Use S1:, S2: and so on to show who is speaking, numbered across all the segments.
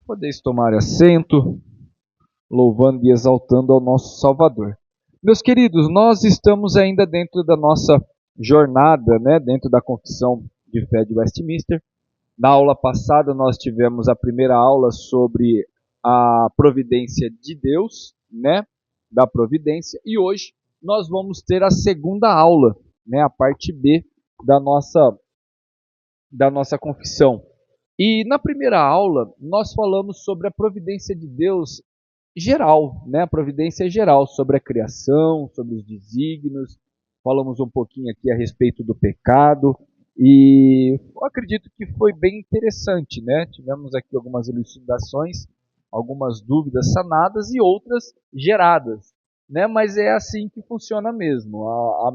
S1: Podeis tomar assento, louvando e exaltando ao nosso Salvador. Meus queridos, nós estamos ainda dentro da nossa jornada, dentro da Confissão de Fé de Westminster. Na aula passada nós tivemos a primeira aula sobre a providência de Deus, da providência, e hoje nós vamos ter a segunda aula, a parte B da nossa confissão. E na primeira aula, nós falamos sobre a providência de Deus geral, a providência geral, sobre a criação, sobre os desígnios. Falamos um pouquinho aqui a respeito do pecado e eu acredito que foi bem interessante, Tivemos aqui algumas elucidações, algumas dúvidas sanadas e outras geradas, Mas é assim que funciona mesmo. A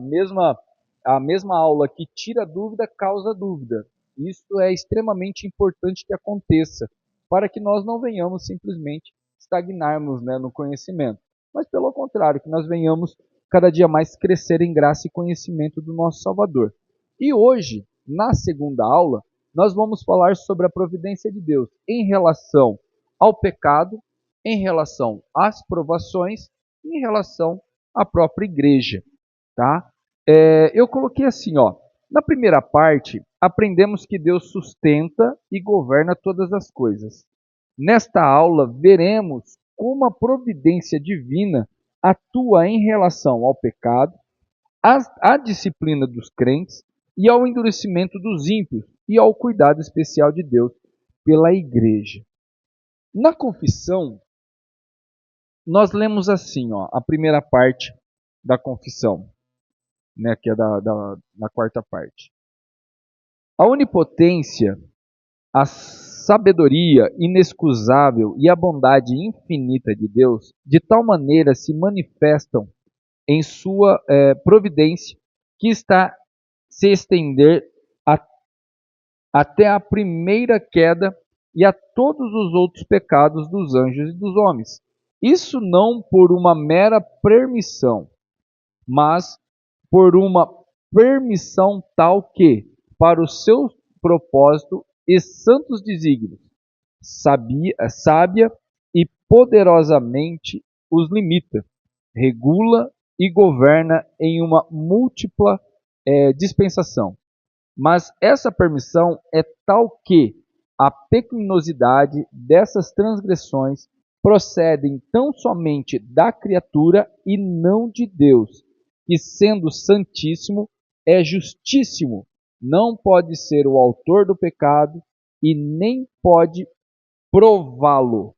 S1: mesma aula que tira dúvida causa dúvida. Isso é extremamente importante que aconteça, para que nós não venhamos simplesmente estagnarmos no conhecimento, mas pelo contrário, que nós venhamos cada dia mais crescer em graça e conhecimento do nosso Salvador. E hoje, na segunda aula, nós vamos falar sobre a providência de Deus em relação ao pecado, em relação às provações, em relação à própria igreja, tá? Eu coloquei assim, na primeira parte, aprendemos que Deus sustenta e governa todas as coisas. Nesta aula, veremos como a providência divina atua em relação ao pecado, à disciplina dos crentes e ao endurecimento dos ímpios e ao cuidado especial de Deus pela igreja. Na confissão, nós lemos assim, a primeira parte da confissão, que é na quarta parte. A onipotência, a sabedoria inexcusável e a bondade infinita de Deus, de tal maneira se manifestam em sua providência, que está se estender até a primeira queda e a todos os outros pecados dos anjos e dos homens. Isso não por uma mera permissão, mas por uma permissão tal que, para o seu propósito e santos desígnios, sábia e poderosamente os limita, regula e governa em uma múltipla dispensação. Mas essa permissão é tal que a pecaminosidade dessas transgressões procedem tão somente da criatura e não de Deus, que sendo santíssimo, é justíssimo, não pode ser o autor do pecado e nem pode prová-lo.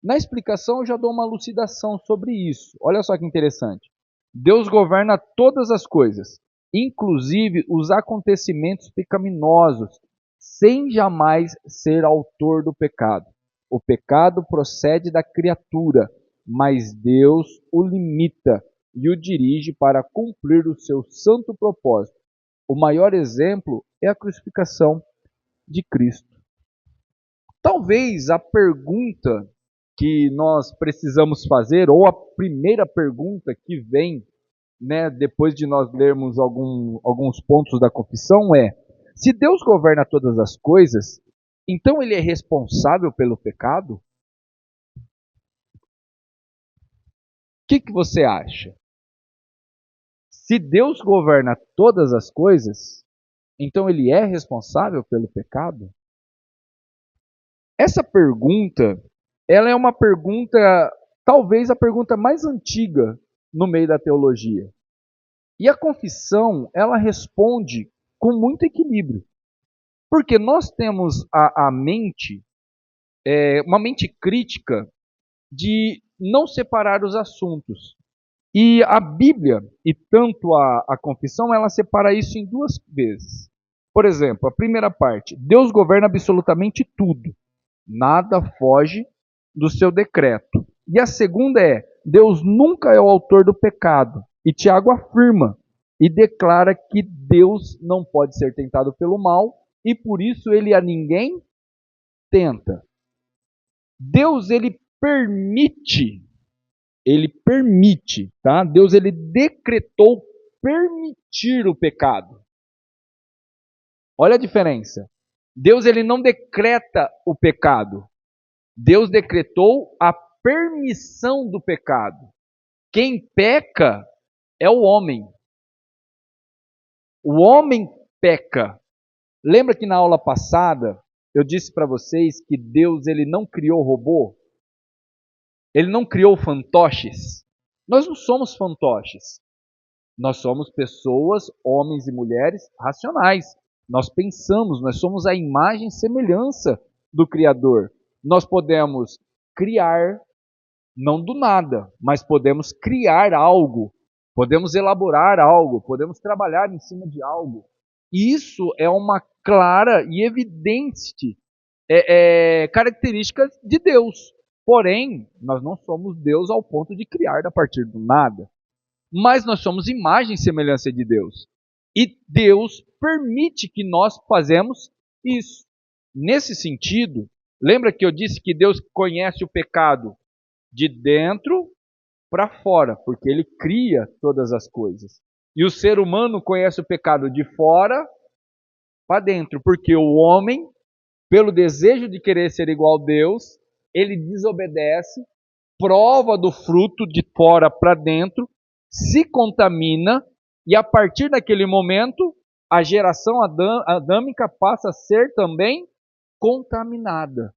S1: Na explicação eu já dou uma elucidação sobre isso. Olha só que interessante. Deus governa todas as coisas, inclusive os acontecimentos pecaminosos, sem jamais ser autor do pecado. O pecado procede da criatura, mas Deus o limita e o dirige para cumprir o seu santo propósito. O maior exemplo é a crucificação de Cristo. Talvez a pergunta que nós precisamos fazer, ou a primeira pergunta que vem, depois de nós lermos alguns pontos da confissão é: se Deus governa todas as coisas, então ele é responsável pelo pecado? O que você acha? Se Deus governa todas as coisas, então ele é responsável pelo pecado? Essa pergunta, ela é uma pergunta, talvez a pergunta mais antiga no meio da teologia. E a confissão, ela responde com muito equilíbrio. Porque nós temos a mente, uma mente crítica de não separar os assuntos. E a Bíblia, e tanto a confissão, ela separa isso em duas vezes. Por exemplo, a primeira parte, Deus governa absolutamente tudo. Nada foge do seu decreto. E a segunda é, Deus nunca é o autor do pecado. E Tiago afirma e declara que Deus não pode ser tentado pelo mal e por isso ele a ninguém tenta. Deus, ele permite, tá? Deus, ele decretou permitir o pecado. Olha a diferença. Deus ele não decreta o pecado. Deus decretou a permissão do pecado. Quem peca é o homem. O homem peca. Lembra que na aula passada eu disse para vocês que Deus ele não criou robô? Ele não criou fantoches. Nós não somos fantoches. Nós somos pessoas, homens e mulheres racionais. Nós pensamos, nós somos a imagem e semelhança do Criador. Nós podemos criar, não do nada, mas podemos criar algo, podemos elaborar algo, podemos trabalhar em cima de algo. Isso é uma clara e evidente característica de Deus. Porém, nós não somos Deus ao ponto de criar a partir do nada. Mas nós somos imagem e semelhança de Deus. E Deus permite que nós fazemos isso. Nesse sentido, lembra que eu disse que Deus conhece o pecado de dentro para fora, porque Ele cria todas as coisas. E o ser humano conhece o pecado de fora para dentro, porque o homem, pelo desejo de querer ser igual a Deus, ele desobedece, prova do fruto de fora para dentro, se contamina, e a partir daquele momento, a geração adâmica passa a ser também contaminada.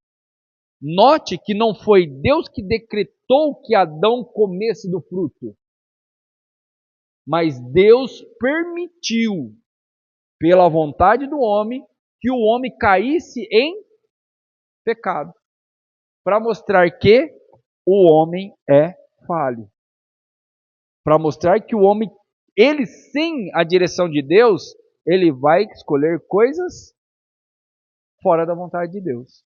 S1: Note que não foi Deus que decretou que Adão comesse do fruto, mas Deus permitiu, pela vontade do homem, que o homem caísse em pecado, para mostrar que o homem é falho. Para mostrar que o homem, ele sem a direção de Deus, ele vai escolher coisas fora da vontade de Deus.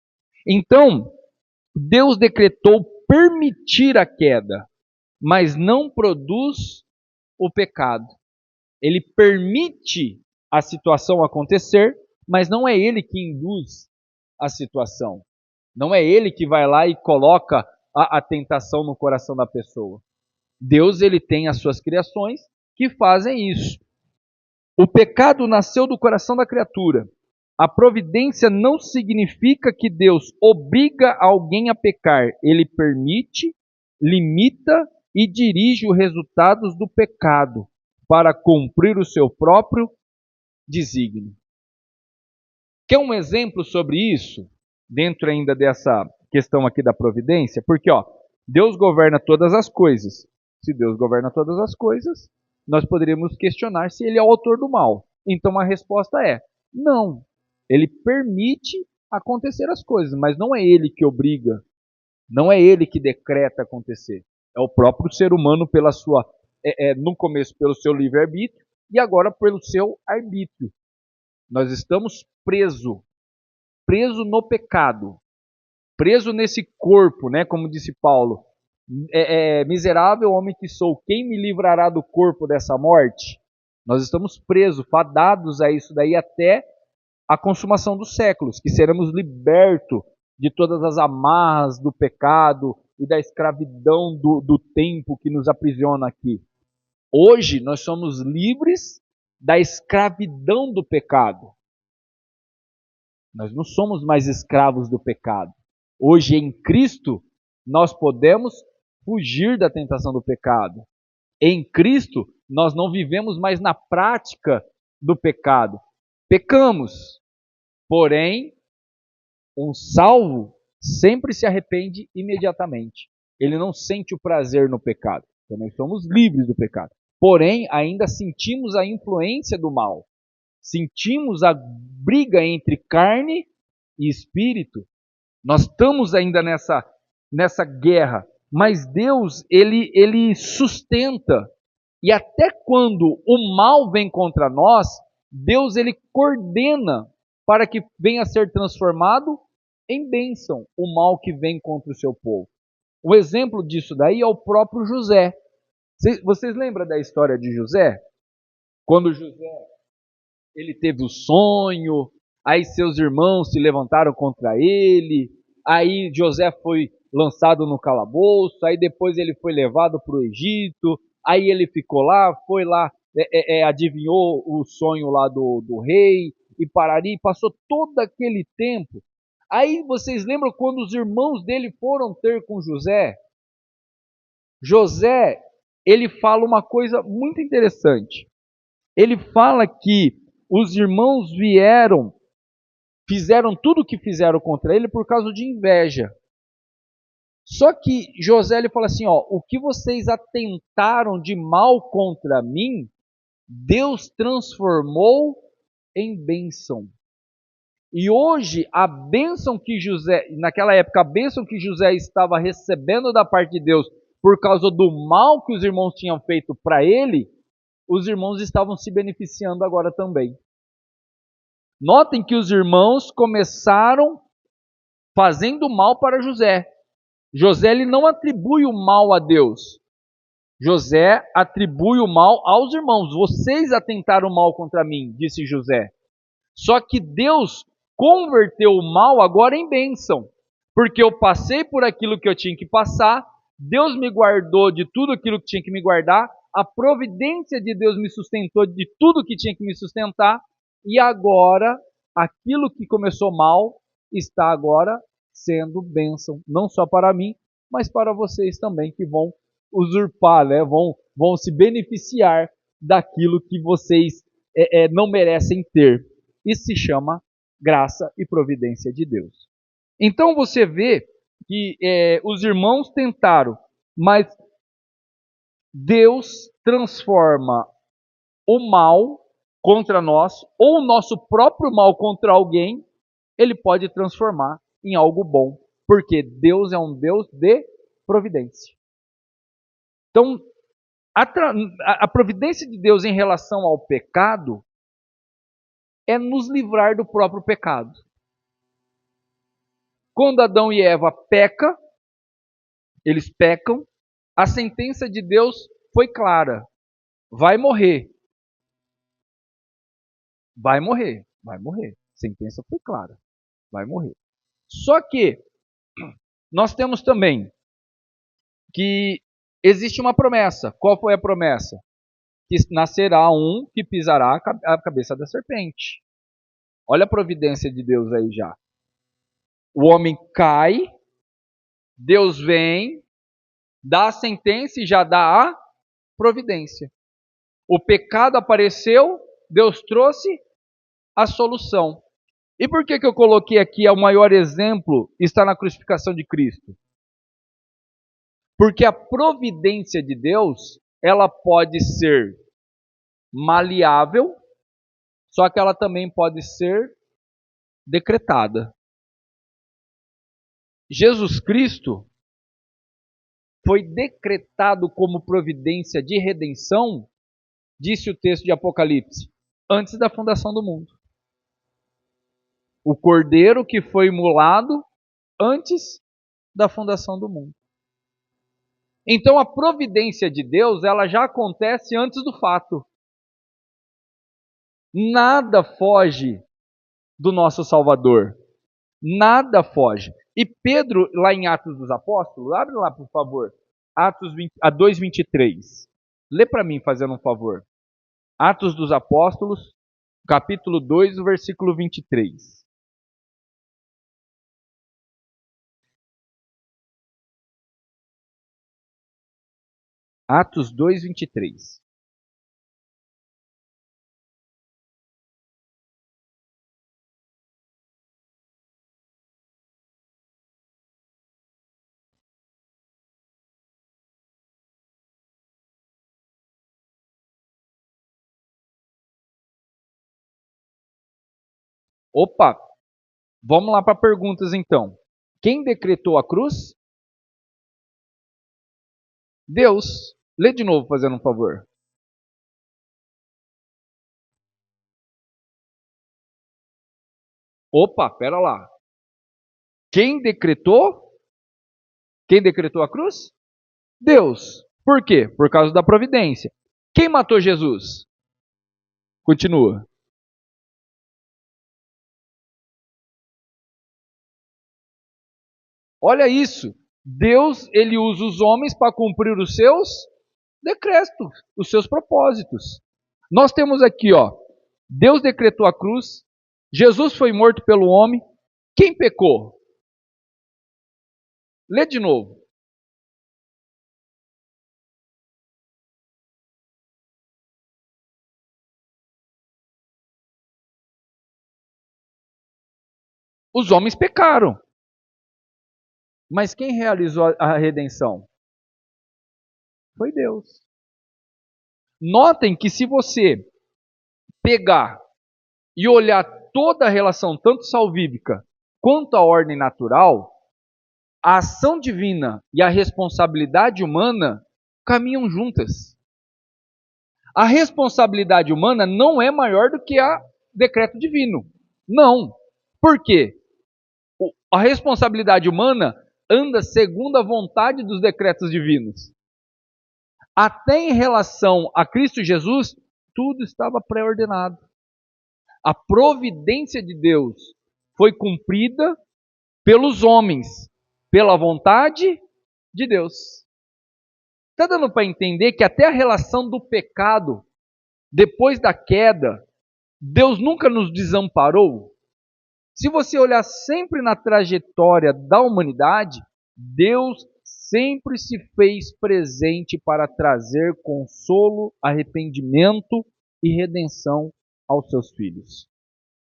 S1: Então, Deus decretou permitir a queda, mas não produz o pecado. Ele permite a situação acontecer, mas não é ele que induz a situação. Não é ele que vai lá e coloca a tentação no coração da pessoa. Deus ele tem as suas criações que fazem isso. O pecado nasceu do coração da criatura. A providência não significa que Deus obriga alguém a pecar. Ele permite, limita e dirige os resultados do pecado para cumprir o seu próprio desígnio. Quer um exemplo sobre isso? Dentro ainda dessa questão aqui da providência? Porque Deus governa todas as coisas. Se Deus governa todas as coisas, nós poderíamos questionar se ele é o autor do mal. Então a resposta é não. Ele permite acontecer as coisas, mas não é ele que obriga, não é ele que decreta acontecer. É o próprio ser humano pela sua, no começo pelo seu livre-arbítrio e agora pelo seu arbítrio. Nós estamos preso no pecado, preso nesse corpo, né? Como disse Paulo, miserável homem que sou, quem me livrará do corpo dessa morte? Nós estamos presos, fadados a isso daí até a consumação dos séculos, que seremos libertos de todas as amarras do pecado e da escravidão do tempo que nos aprisiona aqui. Hoje nós somos livres da escravidão do pecado. Nós não somos mais escravos do pecado. Hoje em Cristo nós podemos fugir da tentação do pecado. Em Cristo nós não vivemos mais na prática do pecado. Pecamos, porém, um salvo sempre se arrepende imediatamente. Ele não sente o prazer no pecado. Também somos livres do pecado. Porém, ainda sentimos a influência do mal. Sentimos a briga entre carne e espírito. Nós estamos ainda nessa guerra. Mas Deus, ele sustenta. E até quando o mal vem contra nós, Deus ele coordena para que venha a ser transformado em bênção o mal que vem contra o seu povo. O exemplo disso daí é o próprio José. Vocês lembram da história de José? Quando José ele teve o sonho, aí seus irmãos se levantaram contra ele, aí José foi lançado no calabouço, aí depois ele foi levado para o Egito, aí ele ficou lá, foi lá, adivinhou o sonho lá do rei, e pararia, e passou todo aquele tempo. Aí vocês lembram quando os irmãos dele foram ter com José? José, ele fala uma coisa muito interessante. Ele fala que os irmãos vieram, fizeram tudo o que fizeram contra ele por causa de inveja. Só que José ele fala assim, ó, o que vocês atentaram de mal contra mim, Deus transformou em bênção. E hoje a bênção que José, naquela época, a bênção que José estava recebendo da parte de Deus por causa do mal que os irmãos tinham feito para ele, os irmãos estavam se beneficiando agora também. Notem que os irmãos começaram fazendo mal para José. José ele não atribui o mal a Deus. José atribui o mal aos irmãos. Vocês atentaram mal contra mim, disse José. Só que Deus converteu o mal agora em bênção. Porque eu passei por aquilo que eu tinha que passar, Deus me guardou de tudo aquilo que tinha que me guardar, a providência de Deus me sustentou de tudo que tinha que me sustentar, e agora, aquilo que começou mal, está agora sendo bênção, não só para mim, mas para vocês também, que vão usurpar, né? vão se beneficiar daquilo que vocês não merecem ter. Isso se chama graça e providência de Deus. Então você vê que os irmãos tentaram, mas Deus transforma o mal contra nós, ou o nosso próprio mal contra alguém, ele pode transformar em algo bom, porque Deus é um Deus de providência. Então, a providência de Deus em relação ao pecado é nos livrar do próprio pecado. Quando Adão e Eva eles pecam, a sentença de Deus foi clara: vai morrer. Vai morrer, vai morrer. A sentença foi clara, vai morrer. Só que nós temos também que existe uma promessa. Qual foi a promessa? Que nascerá um que pisará a cabeça da serpente. Olha a providência de Deus aí já. O homem cai, Deus vem, dá a sentença e já dá a providência. O pecado apareceu, Deus trouxe a solução. E por que eu coloquei aqui o maior exemplo está na crucificação de Cristo? Porque a providência de Deus, ela pode ser maleável, só que ela também pode ser decretada. Jesus Cristo foi decretado como providência de redenção, disse o texto de Apocalipse, antes da fundação do mundo. O cordeiro que foi imolado antes da fundação do mundo. Então a providência de Deus, ela já acontece antes do fato. Nada foge do nosso Salvador. Nada foge. E Pedro, lá em Atos dos Apóstolos, abre lá por favor, Atos 2:23. Lê para mim, fazendo um favor. Atos dos Apóstolos, capítulo 2, versículo 23. Atos 2:23. Opa, vamos lá para perguntas então. Quem decretou a cruz? Deus. Lê de novo, fazendo um favor. Opa, pera lá. Quem decretou? Quem decretou a cruz? Deus. Por quê? Por causa da providência. Quem matou Jesus? Continua. Olha isso. Deus, ele usa os homens para cumprir os seus decretos, os seus propósitos. Nós temos aqui, ó, Deus decretou a cruz, Jesus foi morto pelo homem. Quem pecou? Lê de novo. Os homens pecaram. Mas quem realizou a redenção? Foi Deus. Notem que se você pegar e olhar toda a relação, tanto salvífica quanto a ordem natural, a ação divina e a responsabilidade humana caminham juntas. A responsabilidade humana não é maior do que a decreto divino. Não. Por quê? A responsabilidade humana anda segundo a vontade dos decretos divinos. Até em relação a Cristo Jesus, tudo estava pré-ordenado. A providência de Deus foi cumprida pelos homens, pela vontade de Deus. Está dando para entender que até a relação do pecado, depois da queda, Deus nunca nos desamparou? Se você olhar sempre na trajetória da humanidade, Deus sempre se fez presente para trazer consolo, arrependimento e redenção aos seus filhos.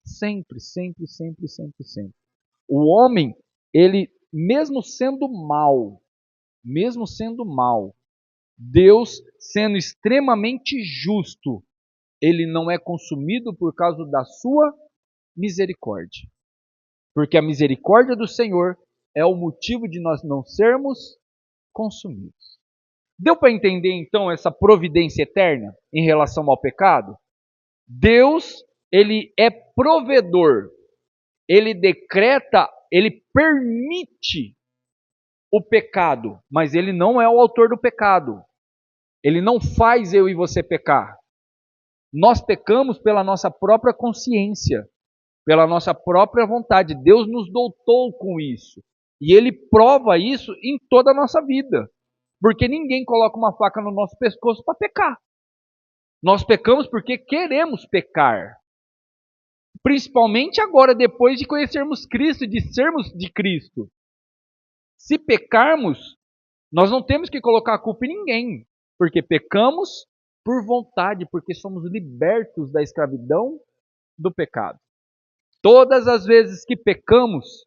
S1: Sempre, sempre, sempre, sempre, sempre. O homem, ele, mesmo sendo mal, Deus sendo extremamente justo, ele não é consumido por causa da sua misericórdia. Porque a misericórdia do Senhor é o motivo de nós não sermos consumidos. Deu para entender então essa providência eterna em relação ao pecado? Deus, ele é provedor. Ele decreta, ele permite o pecado, mas ele não é o autor do pecado. Ele não faz eu e você pecar. Nós pecamos pela nossa própria consciência, pela nossa própria vontade. Deus nos dotou com isso. E Ele prova isso em toda a nossa vida. Porque ninguém coloca uma faca no nosso pescoço para pecar. Nós pecamos porque queremos pecar. Principalmente agora, depois de conhecermos Cristo, de sermos de Cristo. Se pecarmos, nós não temos que colocar a culpa em ninguém. Porque pecamos por vontade, porque somos libertos da escravidão do pecado. Todas as vezes que pecamos,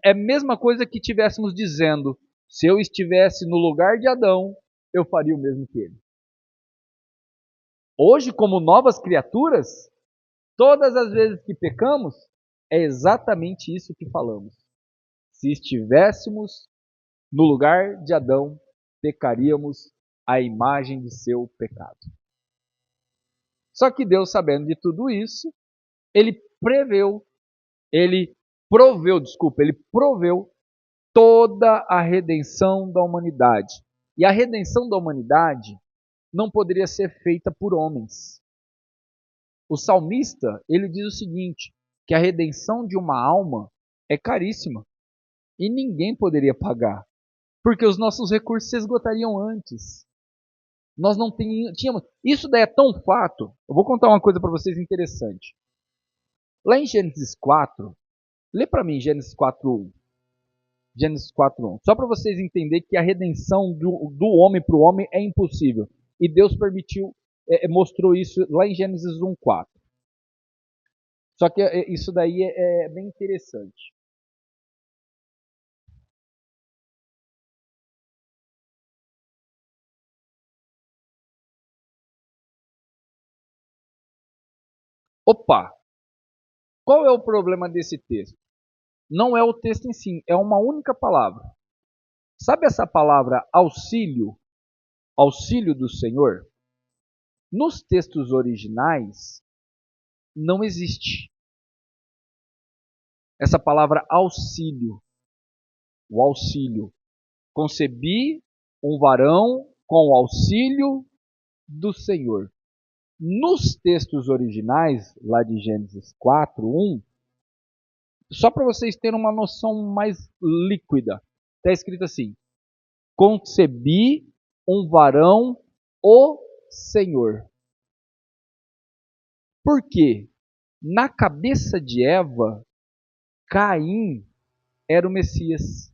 S1: é a mesma coisa que estivéssemos dizendo: se eu estivesse no lugar de Adão, eu faria o mesmo que ele. Hoje, como novas criaturas, todas as vezes que pecamos, é exatamente isso que falamos. Se estivéssemos no lugar de Adão, pecaríamos à imagem de seu pecado. Só que Deus, sabendo de tudo isso, ele proveu toda a redenção da humanidade. E a redenção da humanidade não poderia ser feita por homens. O salmista, ele diz o seguinte, que a redenção de uma alma é caríssima e ninguém poderia pagar, porque os nossos recursos se esgotariam antes. Nós não tínhamos. Isso daí é tão fato. Eu vou contar uma coisa para vocês interessante. Lá em Gênesis 4, lê para mim Gênesis 4:1. Gênesis 4:1. Só para vocês entenderem que a redenção do homem para o homem é impossível. E Deus permitiu, mostrou isso lá em Gênesis 1:4. Só que isso daí é bem interessante. Opa! Qual é o problema desse texto? Não é o texto em si, é uma única palavra. Sabe essa palavra auxílio? Auxílio do Senhor? Nos textos originais, não existe essa palavra auxílio. O auxílio. Concebi um varão com o auxílio do Senhor. Nos textos originais, lá de Gênesis 4:1, só para vocês terem uma noção mais líquida, está escrito assim: concebi um varão, o Senhor. Por quê? Na cabeça de Eva, Caim era o Messias.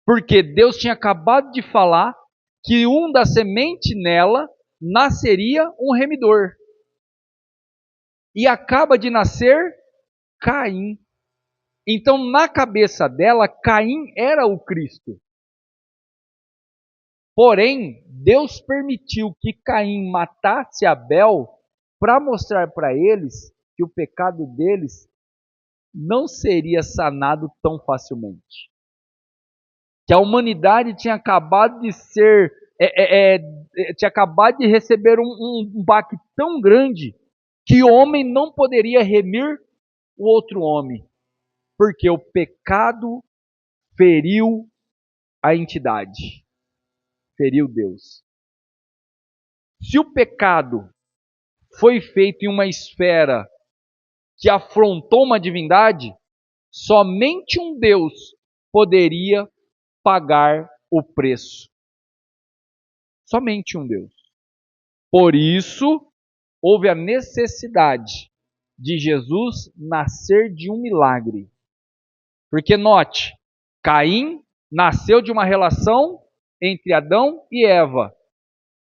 S1: Porque Deus tinha acabado de falar que da semente nela nasceria um remidor. E acaba de nascer Caim. Então, na cabeça dela, Caim era o Cristo. Porém, Deus permitiu que Caim matasse Abel para mostrar para eles que o pecado deles não seria sanado tão facilmente. Que a humanidade tinha acabado de ser, tinha acabado de receber um baque tão grande que o homem não poderia remir o outro homem, porque o pecado feriu a entidade, feriu Deus. Se o pecado foi feito em uma esfera que afrontou uma divindade, somente um Deus poderia pagar o preço. Somente um Deus. Por isso, houve a necessidade de Jesus nascer de um milagre. Porque note, Caim nasceu de uma relação entre Adão e Eva.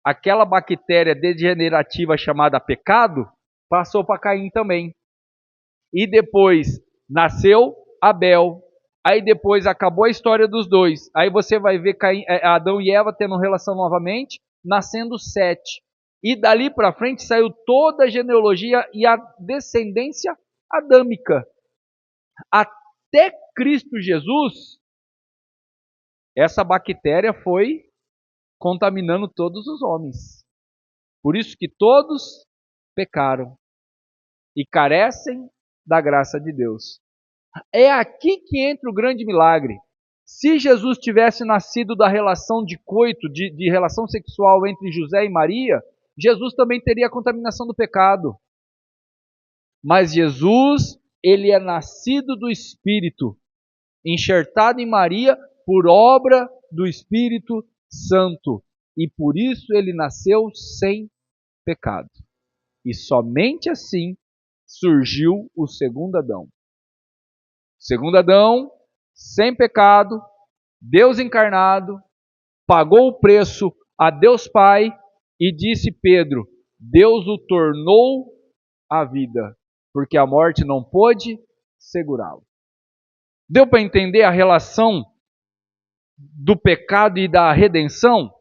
S1: Aquela bactéria degenerativa chamada pecado passou para Caim também. E depois nasceu Abel. Aí depois acabou a história dos dois. Aí você vai ver Adão e Eva tendo relação novamente, nascendo Sete. E dali para frente saiu toda a genealogia e a descendência adâmica. Até Cristo Jesus, essa bactéria foi contaminando todos os homens. Por isso que todos pecaram e carecem da graça de Deus. É aqui que entra o grande milagre. Se Jesus tivesse nascido da relação de coito, de relação sexual entre José e Maria, Jesus também teria a contaminação do pecado. Mas Jesus, ele é nascido do Espírito, enxertado em Maria por obra do Espírito Santo. E por isso ele nasceu sem pecado. E somente assim surgiu o segundo Adão. Segundo Adão, sem pecado, Deus encarnado, pagou o preço a Deus Pai e disse Pedro, Deus o tornou a vida, porque a morte não pôde segurá-lo. Deu para entender a relação do pecado e da redenção?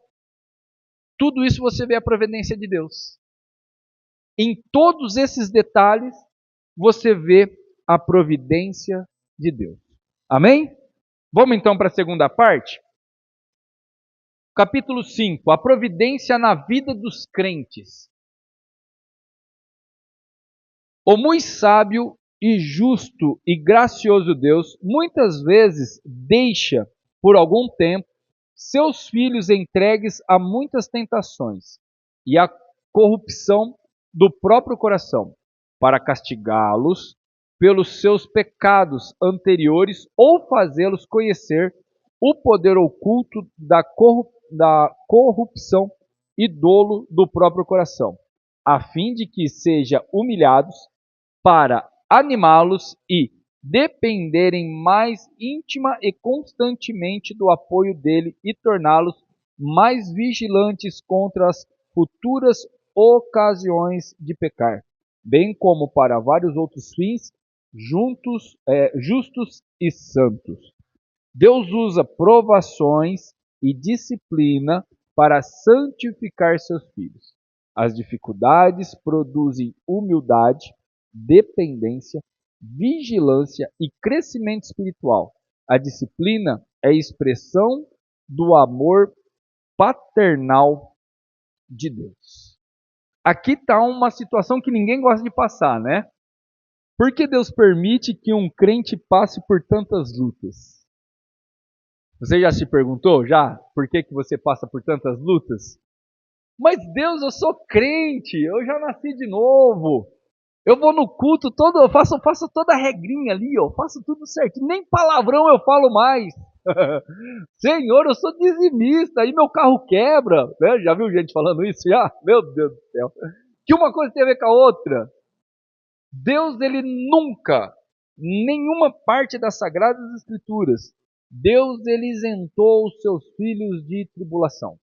S1: Tudo isso você vê a providência de Deus. Em todos esses detalhes, você vê a providência de Deus. Amém? Vamos então para a segunda parte? Capítulo 5, a providência na vida dos crentes. O muito sábio e justo e gracioso Deus muitas vezes deixa, por algum tempo, seus filhos entregues a muitas tentações e à corrupção do próprio coração, para castigá-los pelos seus pecados anteriores ou fazê-los conhecer o poder oculto da corrupção e dolo do próprio coração, a fim de que sejam humilhados para animá-los e dependerem mais íntima e constantemente do apoio dele e torná-los mais vigilantes contra as futuras ocasiões de pecar, bem como para vários outros fins justos e santos. Deus usa provações e disciplina para santificar seus filhos. As dificuldades produzem humildade, dependência, vigilância e crescimento espiritual. A disciplina é expressão do amor paternal de Deus. Aqui está uma situação que ninguém gosta de passar, né? Por que Deus permite que um crente passe por tantas lutas? Você já se perguntou, por que você passa por tantas lutas? Mas Deus, eu sou crente, eu já nasci de novo. Eu vou no culto todo, eu faço toda a regrinha ali, eu faço tudo certinho, nem palavrão eu falo mais. Senhor, eu sou dizimista, aí meu carro quebra. Né? Já viu gente falando isso já? Meu Deus do céu. Que uma coisa tem a ver com a outra. Deus, ele nunca, nenhuma parte das Sagradas Escrituras, Deus, ele isentou os seus filhos de tribulação.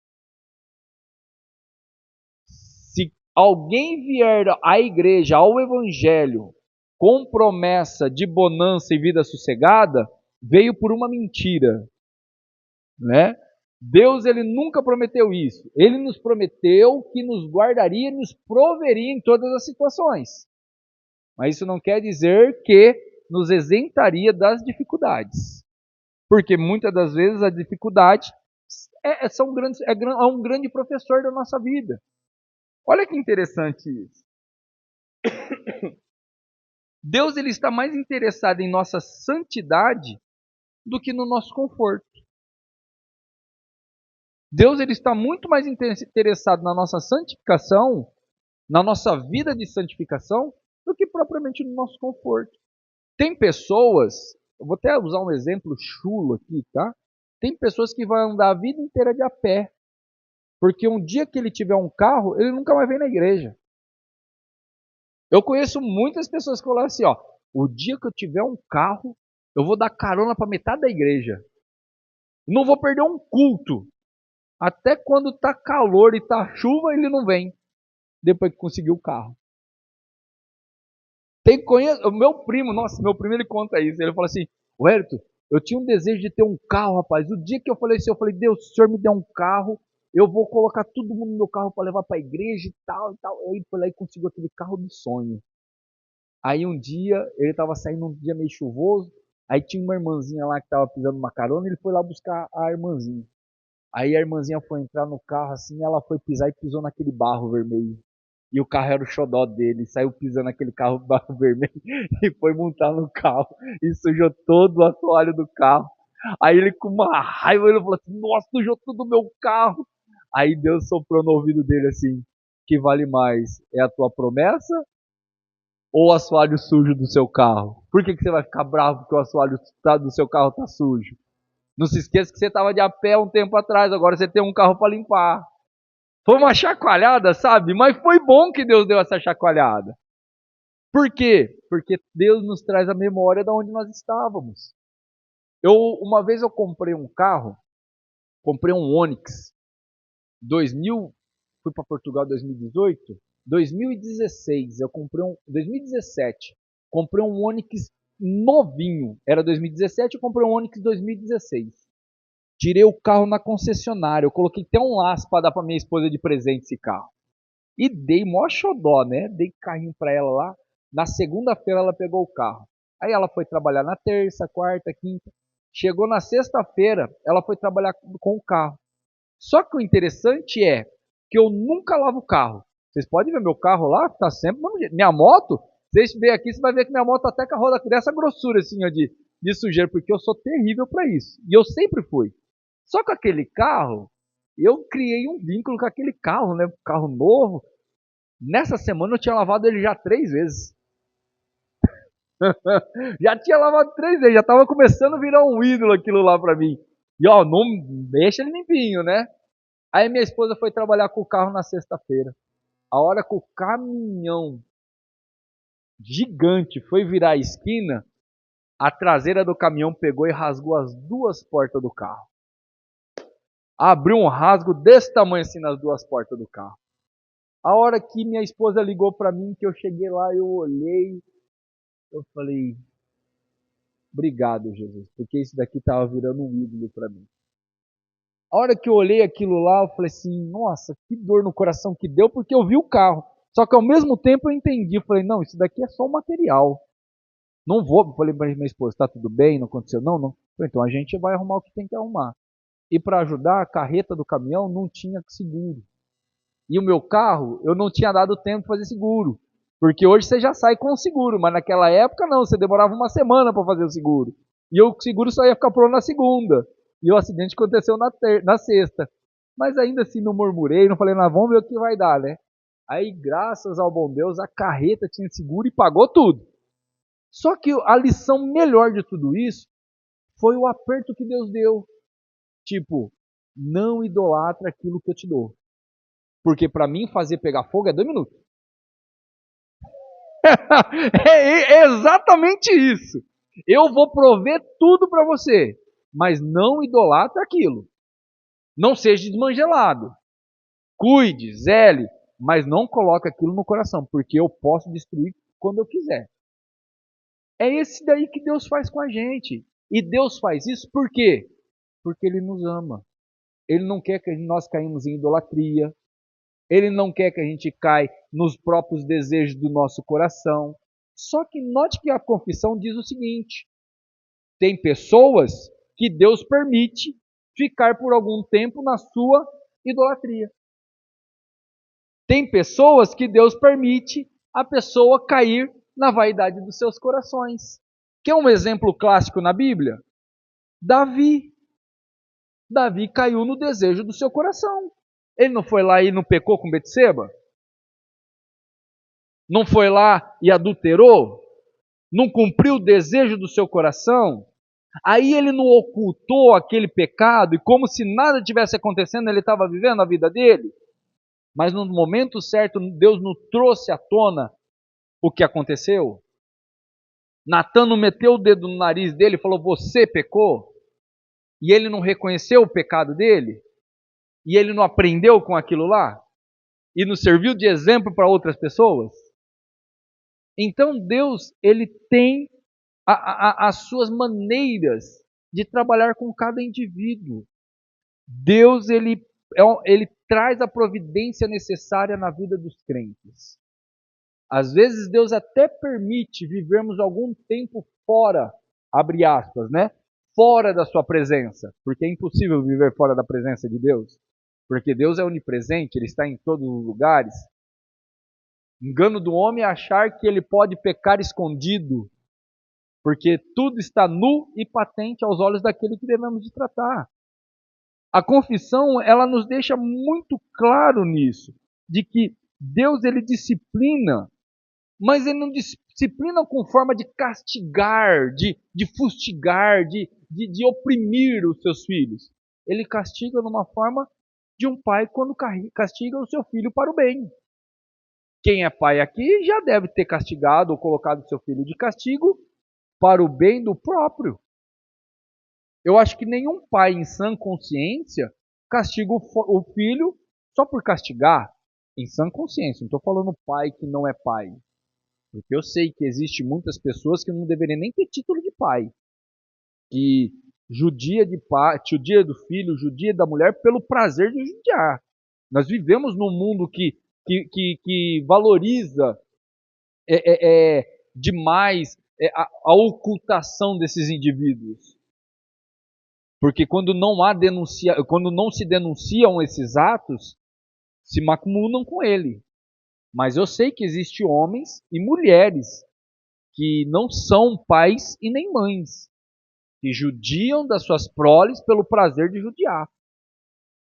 S1: Se alguém vier à igreja, ao evangelho, com promessa de bonança e vida sossegada, veio por uma mentira, né? Deus, ele nunca prometeu isso. Ele nos prometeu que nos guardaria e nos proveria em todas as situações. Mas isso não quer dizer que nos isentaria das dificuldades. Porque muitas das vezes a dificuldade é um grande professor da nossa vida. Olha que interessante isso. Deus, ele está mais interessado em nossa santidade do que no nosso conforto. Deus, ele está muito mais interessado na nossa santificação, na nossa vida de santificação, do que propriamente no nosso conforto. Tem pessoas, eu vou até usar um exemplo chulo aqui, tá? Tem pessoas que vão andar a vida inteira de a pé, porque um dia que ele tiver um carro, ele nunca mais vem na igreja. Eu conheço muitas pessoas que falam assim, ó, o dia que eu tiver um carro, eu vou dar carona para metade da igreja. Não vou perder um culto. Até quando tá calor e tá chuva, ele não vem. Depois que conseguiu o carro. O meu primo, nossa, meu primo ele conta isso. Ele fala assim, Wellington, eu tinha um desejo de ter um carro, rapaz. O dia que eu falei assim, eu falei, Deus, se o senhor me der um carro, eu vou colocar todo mundo no meu carro para levar para a igreja e tal, e tal. Ele foi lá e conseguiu aquele carro do sonho. Aí um dia, ele estava saindo um dia meio chuvoso, aí tinha uma irmãzinha lá que estava pisando uma carona, ele foi lá buscar a irmãzinha. Aí a irmãzinha foi entrar no carro assim, ela foi pisar e pisou naquele barro vermelho. E o carro era o xodó dele, saiu pisando naquele carro barro vermelho e foi montar no carro e sujou todo o assoalho do carro. Aí ele com uma raiva, ele falou assim, nossa, sujou todo o meu carro. Aí Deus soprou no ouvido dele assim, que vale mais, é a tua promessa ou o assoalho sujo do seu carro? Por que você vai ficar bravo porque o assoalho do seu carro está sujo? Não se esqueça que você estava de a pé um tempo atrás, agora você tem um carro para limpar. Foi uma chacoalhada, sabe? Mas foi bom que Deus deu essa chacoalhada. Por quê? Porque Deus nos traz a memória de onde nós estávamos. Uma vez eu comprei um carro, comprei um Onix 2000, fui para Portugal em 2018, 2016, eu comprei 2017, comprei um Onix novinho, era 2017, eu comprei um Onix 2016. Tirei o carro na concessionária, eu coloquei até um laço para dar para minha esposa de presente esse carro. E dei mó xodó, né? Dei carrinho para ela lá. Na segunda-feira ela pegou o carro. Aí ela foi trabalhar na terça, quarta, quinta. Chegou na sexta-feira, ela foi trabalhar com o carro. Só que o interessante é que eu nunca lavo o carro. Vocês podem ver meu carro lá, tá sempre do mesmo jeito. Minha moto, vocês verem aqui, você vai ver que minha moto até com a roda dessa grossura assim, ó, de sujeira, porque eu sou terrível para isso. E eu sempre fui. Só que aquele carro, eu criei um vínculo com aquele carro, né? Carro novo. Nessa semana eu tinha lavado ele já 3 vezes. Já tinha lavado 3 vezes, já estava começando a virar um ídolo aquilo lá para mim. E ó, não deixa ele limpinho, né? Aí minha esposa foi trabalhar com o carro na sexta-feira. A hora que o caminhão gigante foi virar a esquina, a traseira do caminhão pegou e rasgou as 2 portas do carro. Abriu um rasgo desse tamanho assim nas 2 portas do carro. A hora que minha esposa ligou para mim, que eu cheguei lá, eu olhei, eu falei, obrigado, Jesus, porque isso daqui estava virando um ídolo para mim. A hora que eu olhei aquilo lá, eu falei assim, nossa, que dor no coração que deu, porque eu vi o carro. Só que ao mesmo tempo eu entendi, eu falei, não, isso daqui é só um material. Não vou, eu falei para minha esposa, está tudo bem, não aconteceu? Não, não. Falei, então a gente vai arrumar o que tem que arrumar. E para ajudar, a carreta do caminhão não tinha seguro. E o meu carro, eu não tinha dado tempo de fazer seguro. Porque hoje você já sai com o seguro, mas naquela época não, você demorava uma semana para fazer o seguro. E o seguro só ia ficar pronto na segunda. E o acidente aconteceu na sexta. Mas ainda assim não murmurei, não falei, nada, vamos ver o que vai dar, né? Aí, graças ao bom Deus, a carreta tinha seguro e pagou tudo. Só que a lição melhor de tudo isso foi o aperto que Deus deu. Tipo, não idolatra aquilo que eu te dou. Porque para mim fazer pegar fogo é 2 minutos. É exatamente isso. Eu vou prover tudo para você, mas não idolatre aquilo. Não seja desmangelado. Cuide, zele, mas não coloque aquilo no coração, porque eu posso destruir quando eu quiser. É esse daí que Deus faz com a gente. E Deus faz isso por quê? Porque Ele nos ama. Ele não quer que nós caímos em idolatria. Ele não quer que a gente caia nos próprios desejos do nosso coração. Só que note que a confissão diz o seguinte: tem pessoas que Deus permite ficar por algum tempo na sua idolatria. Tem pessoas que Deus permite a pessoa cair na vaidade dos seus corações. Quer um exemplo clássico na Bíblia? Davi. Davi caiu no desejo do seu coração. Ele não foi lá e não pecou com Betseba? Não foi lá e adulterou? Não cumpriu o desejo do seu coração? Aí ele não ocultou aquele pecado e como se nada tivesse acontecendo, ele estava vivendo a vida dele? Mas no momento certo, Deus não trouxe à tona o que aconteceu? Natan não meteu o dedo no nariz dele e falou, você pecou? E ele não reconheceu o pecado dele? E ele não aprendeu com aquilo lá? E não serviu de exemplo para outras pessoas? Então Deus, ele tem as suas maneiras de trabalhar com cada indivíduo. Deus, ele traz a providência necessária na vida dos crentes. Às vezes Deus até permite vivermos algum tempo fora, abre aspas, né? Fora da sua presença, porque é impossível viver fora da presença de Deus, porque Deus é onipresente, Ele está em todos os lugares. Engano do homem é achar que ele pode pecar escondido, porque tudo está nu e patente aos olhos daquele que devemos de tratar. A confissão, ela nos deixa muito claro nisso, de que Deus, ele disciplina, mas ele não disciplina com forma de castigar, de fustigar, de oprimir os seus filhos. Ele castiga numa forma de um pai quando castiga o seu filho para o bem. Quem é pai aqui já deve ter castigado ou colocado seu filho de castigo para o bem do próprio. Eu acho que nenhum pai em sã consciência castiga o filho só por castigar. Em sã consciência, não estou falando pai que não é pai. Porque eu sei que existe muitas pessoas que não deveriam nem ter título de pai. Que judia de pai, judia do filho, judia da mulher pelo prazer de judiar. Nós vivemos num mundo que valoriza demais a ocultação desses indivíduos. Porque quando não se denunciam esses atos, se macumunam com ele. Mas eu sei que existem homens e mulheres que não são pais e nem mães, que judiam das suas proles pelo prazer de judiar.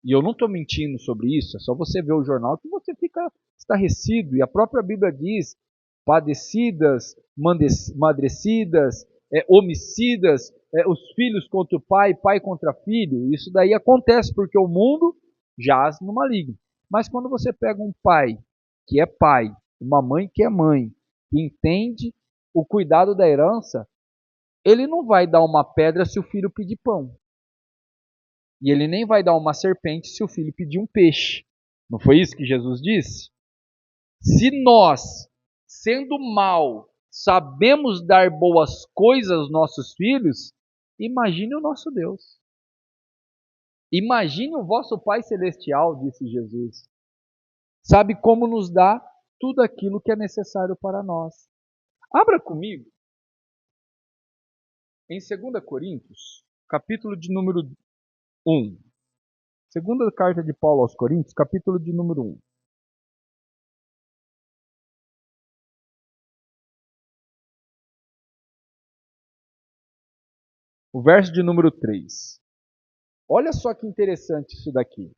S1: E eu não estou mentindo sobre isso, é só você ver o jornal que você fica estarrecido. E a própria Bíblia diz, padecidas, madrecidas, homicidas, os filhos contra o pai, pai contra filho. Isso daí acontece porque o mundo jaz no maligno. Mas quando você pega um pai que é pai, uma mãe que é mãe, que entende o cuidado da herança, ele não vai dar uma pedra se o filho pedir pão. E ele nem vai dar uma serpente se o filho pedir um peixe. Não foi isso que Jesus disse? Se nós, sendo mal, sabemos dar boas coisas aos nossos filhos, imagine o nosso Deus. Imagine o vosso Pai Celestial, disse Jesus. Sabe como nos dá tudo aquilo que é necessário para nós. Abra comigo em 2 Coríntios, capítulo de número 1. Segunda carta de Paulo aos Coríntios, capítulo de número 1. O verso de número 3. Olha só que interessante isso daqui.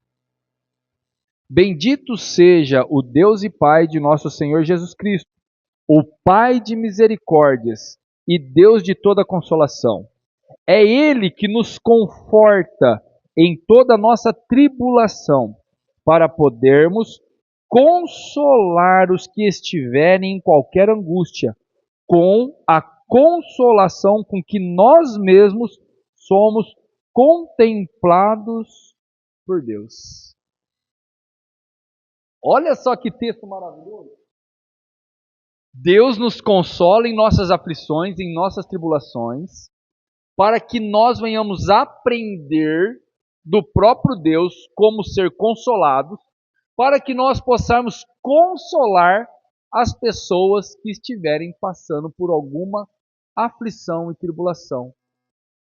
S1: Bendito seja o Deus e Pai de nosso Senhor Jesus Cristo, o Pai de misericórdias e Deus de toda consolação. É Ele que nos conforta em toda a nossa tribulação, para podermos consolar os que estiverem em qualquer angústia, com a consolação com que nós mesmos somos contemplados por Deus. Olha só que texto maravilhoso. Deus nos consola em nossas aflições, em nossas tribulações, para que nós venhamos aprender do próprio Deus como ser consolados, para que nós possamos consolar as pessoas que estiverem passando por alguma aflição e tribulação.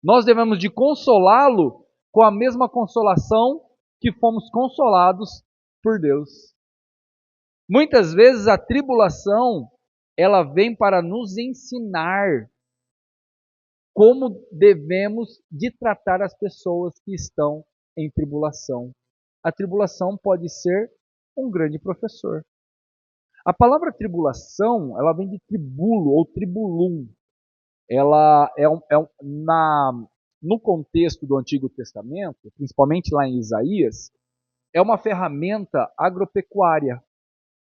S1: Nós devemos de consolá-lo com a mesma consolação que fomos consolados por Deus. Muitas vezes a tribulação, ela vem para nos ensinar como devemos de tratar as pessoas que estão em tribulação. A tribulação pode ser um grande professor. A palavra tribulação, ela vem de tribulo ou tribulum. Ela no contexto do Antigo Testamento, principalmente lá em Isaías, é uma ferramenta agropecuária.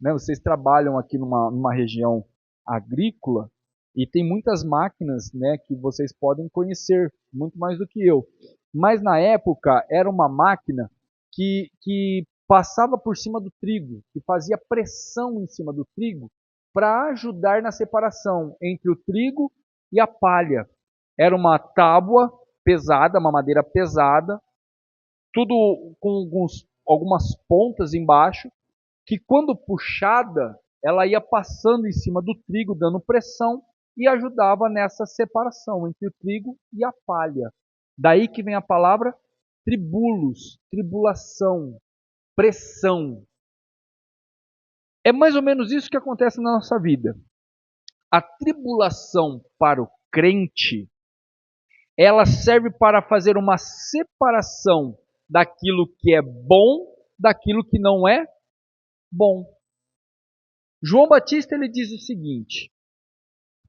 S1: Né? Vocês trabalham aqui numa região agrícola e tem muitas máquinas, né, que vocês podem conhecer, muito mais do que eu. Mas na época era uma máquina que passava por cima do trigo, que fazia pressão em cima do trigo para ajudar na separação entre o trigo e a palha. Era uma tábua pesada, uma madeira pesada, tudo com algumas pontas embaixo, que quando puxada, ela ia passando em cima do trigo, dando pressão, e ajudava nessa separação entre o trigo e a palha. Daí que vem a palavra tribulos, tribulação, pressão. É mais ou menos isso que acontece na nossa vida. A tribulação para o crente, ela serve para fazer uma separação daquilo que é bom, daquilo que não é bom. João Batista ele diz o seguinte: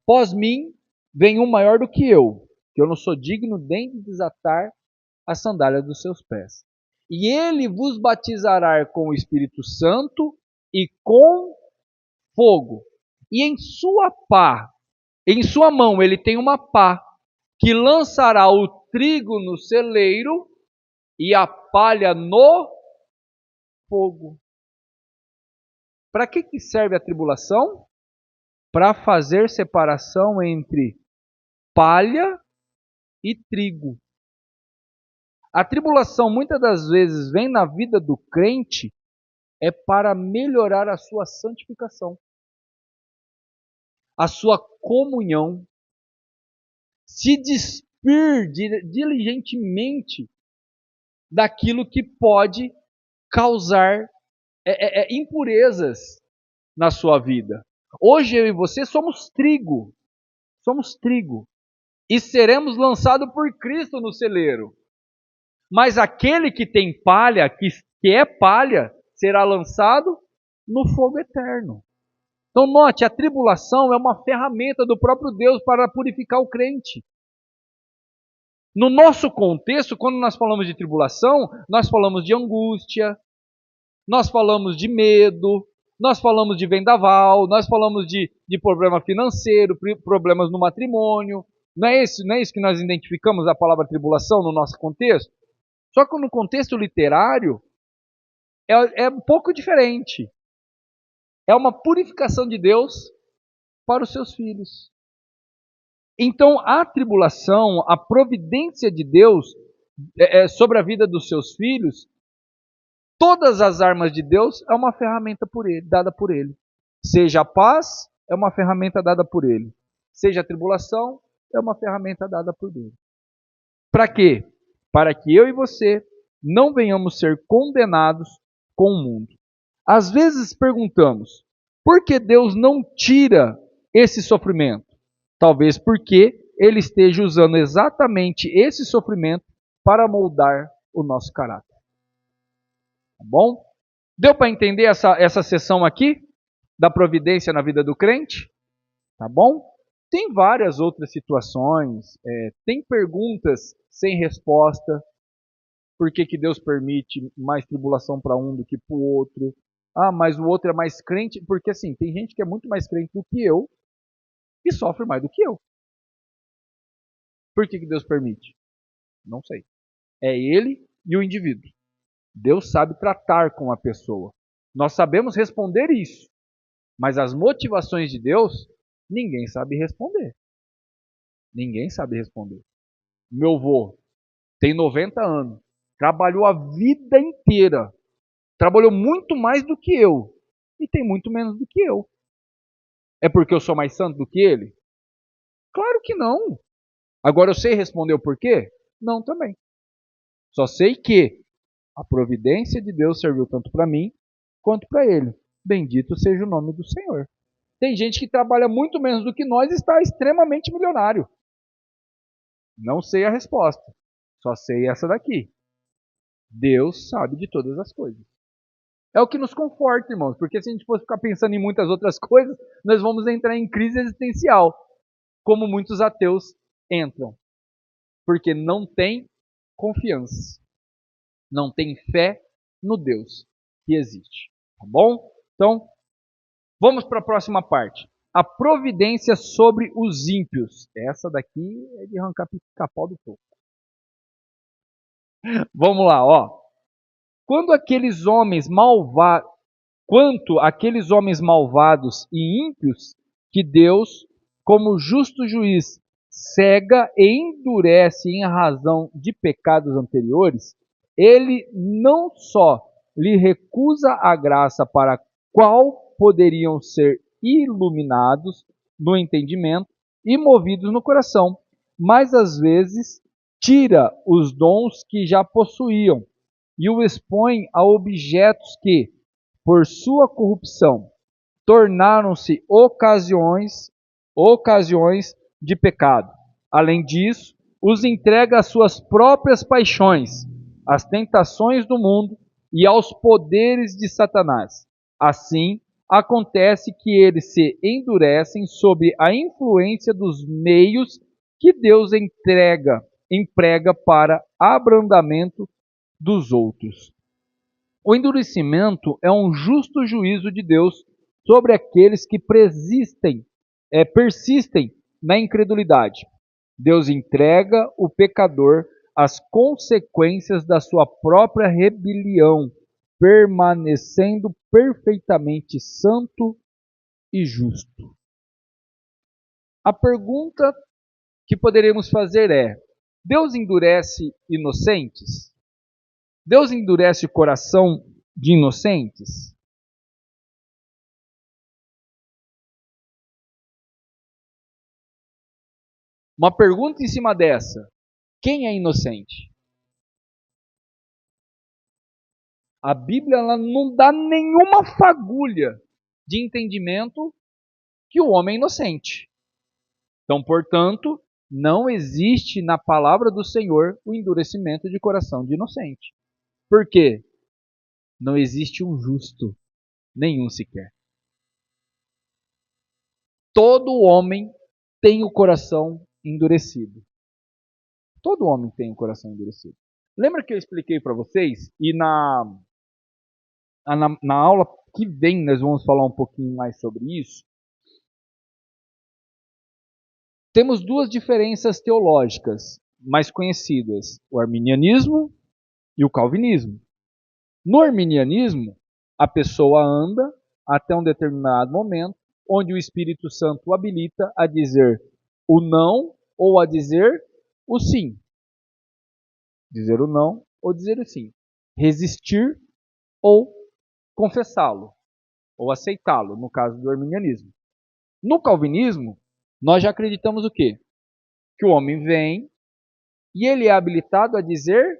S1: após mim vem um maior do que eu não sou digno nem de desatar a sandália dos seus pés. E ele vos batizará com o Espírito Santo e com fogo. E em sua mão ele tem uma pá, que lançará o trigo no celeiro e a palha no fogo. Para que serve a tribulação? Para fazer separação entre palha e trigo. A tribulação muitas das vezes vem na vida do crente é para melhorar a sua santificação, a sua comunhão, se despir diligentemente daquilo que pode causar impurezas na sua vida. Hoje eu e você somos trigo, e seremos lançados por Cristo no celeiro. Mas aquele que tem palha, que é palha, será lançado no fogo eterno. Então note, a tribulação é uma ferramenta do próprio Deus para purificar o crente. No nosso contexto, quando nós falamos de tribulação, nós falamos de angústia, nós falamos de medo, nós falamos de vendaval, nós falamos de problema financeiro, problemas no matrimônio. Não é isso que nós identificamos a palavra tribulação no nosso contexto? Só que no contexto literário é um pouco diferente. É uma purificação de Deus para os seus filhos. Então a tribulação, a providência de Deus sobre a vida dos seus filhos, todas as armas de Deus é uma ferramenta dada por Ele. Seja a paz, é uma ferramenta dada por Ele. Seja a tribulação, é uma ferramenta dada por Ele. Para quê? Para que eu e você não venhamos ser condenados com o mundo. Às vezes perguntamos, por que Deus não tira esse sofrimento? Talvez porque Ele esteja usando exatamente esse sofrimento para moldar o nosso caráter. Tá bom? Deu para entender essa sessão aqui da providência na vida do crente? Tá bom? Tem várias outras situações, tem perguntas sem resposta. Por que Deus permite mais tribulação para um do que para o outro? Ah, mas o outro é mais crente, porque assim, tem gente que é muito mais crente do que eu e sofre mais do que eu. Por que Deus permite? Não sei. É ele e o indivíduo. Deus sabe tratar com a pessoa. Nós sabemos responder isso, mas as motivações de Deus, ninguém sabe responder. Ninguém sabe responder. Meu avô tem 90 anos, trabalhou a vida inteira, trabalhou muito mais do que eu e tem muito menos do que eu. É porque eu sou mais santo do que ele? Claro que não. Agora eu sei responder o porquê? Não também. Só sei que a providência de Deus serviu tanto para mim quanto para ele. Bendito seja o nome do Senhor. Tem gente que trabalha muito menos do que nós e está extremamente milionário. Não sei a resposta. Só sei essa daqui. Deus sabe de todas as coisas. É o que nos conforta, irmãos, porque se a gente fosse ficar pensando em muitas outras coisas, nós vamos entrar em crise existencial, como muitos ateus entram, porque não tem confiança, não tem fé no Deus que existe, tá bom? Então, vamos para a próxima parte. A providência sobre os ímpios. Essa daqui é de arrancar pica-pau do topo. Vamos lá, ó. Quando aqueles homens malvados, quanto aqueles homens malvados e ímpios que Deus, como justo juiz, cega e endurece em razão de pecados anteriores, ele não só lhe recusa a graça para a qual poderiam ser iluminados no entendimento e movidos no coração, mas às vezes tira os dons que já possuíam e o expõe a objetos que, por sua corrupção, tornaram-se ocasiões de pecado. Além disso, os entrega às suas próprias paixões, às tentações do mundo e aos poderes de Satanás. Assim, acontece que eles se endurecem sob a influência dos meios que Deus emprega para abrandamento dos outros. O endurecimento é um justo juízo de Deus sobre aqueles que persistem na incredulidade. Deus entrega o pecador às consequências da sua própria rebelião, permanecendo perfeitamente santo e justo. A pergunta que poderemos fazer é: Deus endurece inocentes? Deus endurece o coração de inocentes? Uma pergunta em cima dessa: quem é inocente? A Bíblia ela não dá nenhuma fagulha de entendimento que o homem é inocente. Então, portanto, não existe na palavra do Senhor o endurecimento de coração de inocente. Por quê? Não existe um justo, nenhum sequer. Todo homem tem o coração endurecido. Todo homem tem o coração endurecido. Lembra que eu expliquei para vocês? E na aula que vem nós vamos falar um pouquinho mais sobre isso. Temos duas diferenças teológicas mais conhecidas: o arminianismo e o calvinismo. No arminianismo, a pessoa anda até um determinado momento onde o Espírito Santo o habilita a dizer o não ou a dizer o sim. Dizer o não ou dizer o sim. Resistir ou confessá-lo, ou aceitá-lo, no caso do arminianismo. No calvinismo, nós já acreditamos o quê? Que o homem vem e ele é habilitado a dizer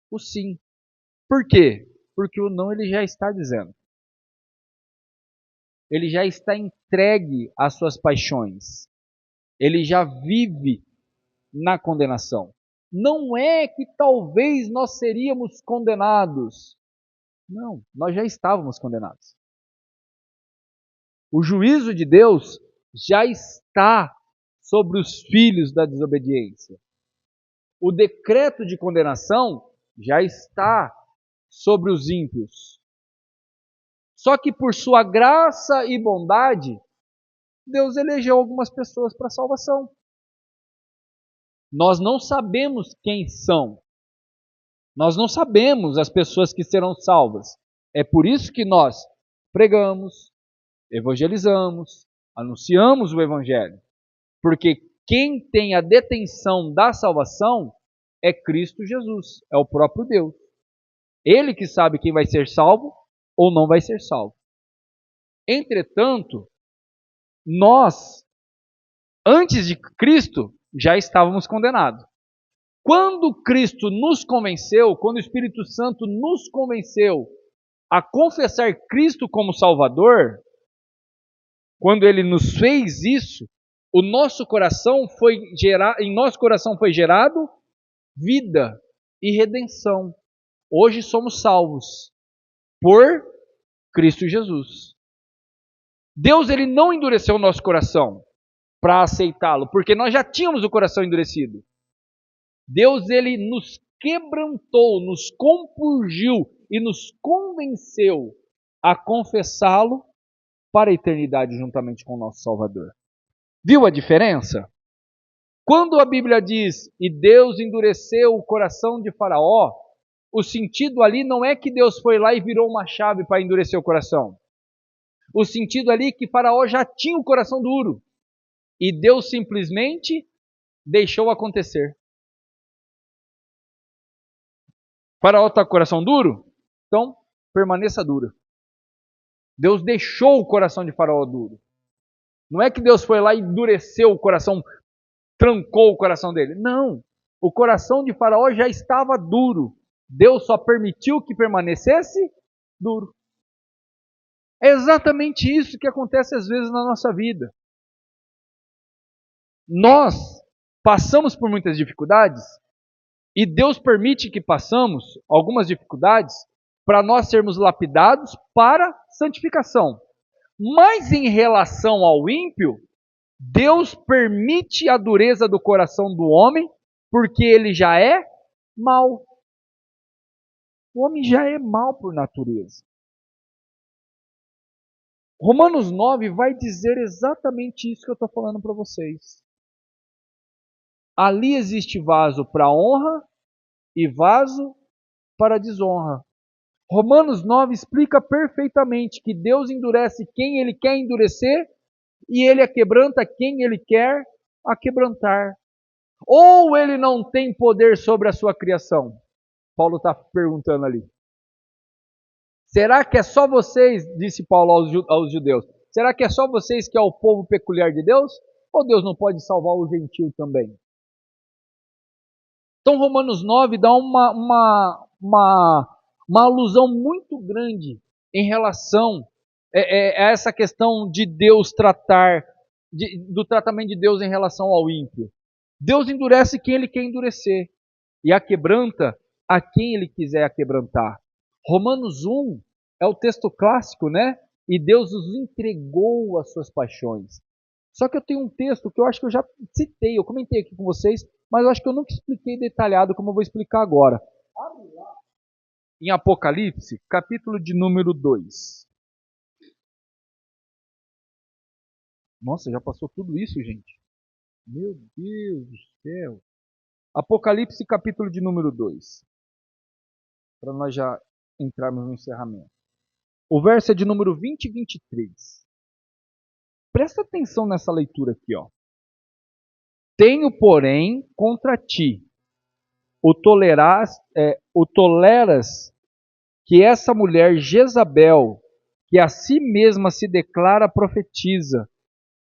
S1: o sim. Por quê? Porque o não ele já está dizendo. Ele já está entregue às suas paixões. Ele já vive na condenação. Não é que talvez nós seríamos condenados. Não, nós já estávamos condenados. O juízo de Deus já está sobre os filhos da desobediência. O decreto de condenação já está sobre os ímpios. Só que por sua graça e bondade, Deus elegeu algumas pessoas para salvação. Nós não sabemos quem são. Nós não sabemos as pessoas que serão salvas. É por isso que nós pregamos, evangelizamos, anunciamos o evangelho. Porque quem tem a detenção da salvação é Cristo Jesus, é o próprio Deus. Ele que sabe quem vai ser salvo ou não vai ser salvo. Entretanto, nós, antes de Cristo, já estávamos condenados. Quando Cristo nos convenceu, quando o Espírito Santo nos convenceu a confessar Cristo como Salvador, quando Ele nos fez isso, em nosso coração foi gerado vida e redenção. Hoje somos salvos por Cristo Jesus. Deus ele não endureceu o nosso coração para aceitá-lo, porque nós já tínhamos o coração endurecido. Deus ele nos quebrantou, nos compungiu e nos convenceu a confessá-lo para a eternidade juntamente com o nosso Salvador. Viu a diferença? Quando a Bíblia diz, e Deus endureceu o coração de Faraó, o sentido ali não é que Deus foi lá e virou uma chave para endurecer o coração. O sentido ali é que Faraó já tinha o coração duro. E Deus simplesmente deixou acontecer. Faraó está com o coração duro? Então, permaneça duro. Deus deixou o coração de Faraó duro. Não é que Deus foi lá e endureceu o coração, trancou o coração dele. Não. O coração de Faraó já estava duro. Deus só permitiu que permanecesse duro. É exatamente isso que acontece às vezes na nossa vida. Nós passamos por muitas dificuldades e Deus permite que passamos algumas dificuldades para nós sermos lapidados para santificação. Mas em relação ao ímpio, Deus permite a dureza do coração do homem porque ele já é mau. O homem já é mau por natureza. Romanos 9 vai dizer exatamente isso que eu estou falando para vocês. Ali existe vaso para honra e vaso para desonra. Romanos 9 explica perfeitamente que Deus endurece quem Ele quer endurecer e Ele quebranta quem Ele quer quebrantar. Ou Ele não tem poder sobre a sua criação? Paulo está perguntando ali. Será que é só vocês, disse Paulo aos judeus, será que é só vocês que é o povo peculiar de Deus? Ou Deus não pode salvar o gentil também? Então Romanos 9 dá uma alusão muito grande em relação a essa questão de Deus tratar, do tratamento de Deus em relação ao ímpio. Deus endurece quem Ele quer endurecer e aquebranta a quem Ele quiser aquebrantar. Romanos 1 é o texto clássico, né? E Deus os entregou às suas paixões. Só que eu tenho um texto que eu acho que eu já citei, eu comentei aqui com vocês, mas eu acho que eu nunca expliquei detalhado como eu vou explicar agora. Em Apocalipse, capítulo de número 2. Nossa, já passou tudo isso, gente? Meu Deus do céu. Apocalipse, capítulo de número 2. Para nós já entrarmos no encerramento. O verso é de número 20 e 23. Presta atenção nessa leitura aqui, ó. Tenho, porém, contra ti o toleras que essa mulher Jezabel, que a si mesma se declara profetiza,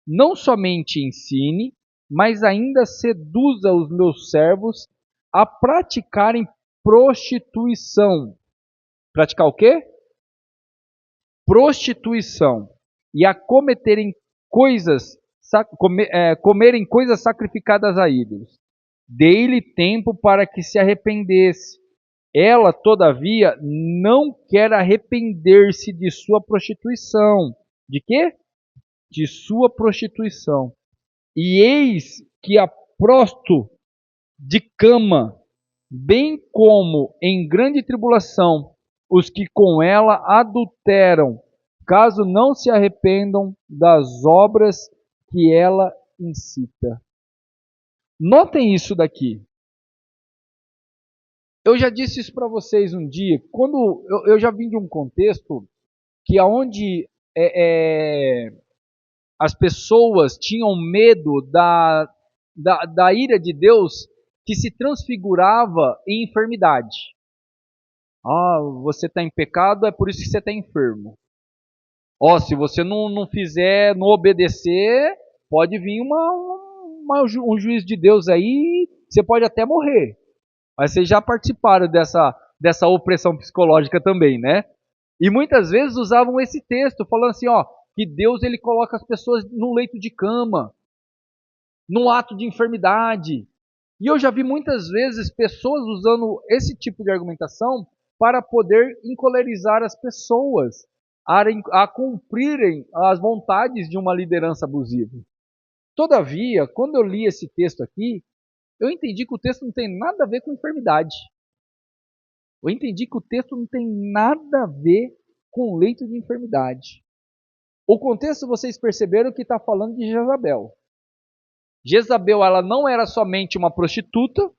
S1: não somente ensine, mas ainda seduza os meus servos a praticarem prostituição. Praticar o quê? Prostituição. E a cometerem comerem coisas sacrificadas a ídolos. Dei-lhe tempo para que se arrependesse. Ela, todavia, não quer arrepender-se de sua prostituição. De quê? De sua prostituição. E eis que a prosto de cama, bem como em grande tribulação, os que com ela adulteram, caso não se arrependam das obras que ela incita. Notem isso daqui. Eu já disse isso para vocês um dia, quando eu já vim de um contexto que aonde as pessoas tinham medo da ira de Deus que se transfigurava em enfermidade. Ah, você está em pecado, é por isso que você está enfermo. Ó, se você não fizer, não obedecer, pode vir um juiz de Deus aí, você pode até morrer. Mas vocês já participaram dessa opressão psicológica também, né? E muitas vezes usavam esse texto, falando assim, ó, que Deus ele coloca as pessoas no leito de cama, num ato de enfermidade. E eu já vi muitas vezes pessoas usando esse tipo de argumentação para poder encolerizar as pessoas a cumprirem as vontades de uma liderança abusiva. Todavia, quando eu li esse texto aqui, eu entendi que o texto não tem nada a ver com enfermidade. Eu entendi que o texto não tem nada a ver com leito de enfermidade. O contexto, vocês perceberam que está falando de Jezabel. Jezabel, ela não era somente uma prostituta,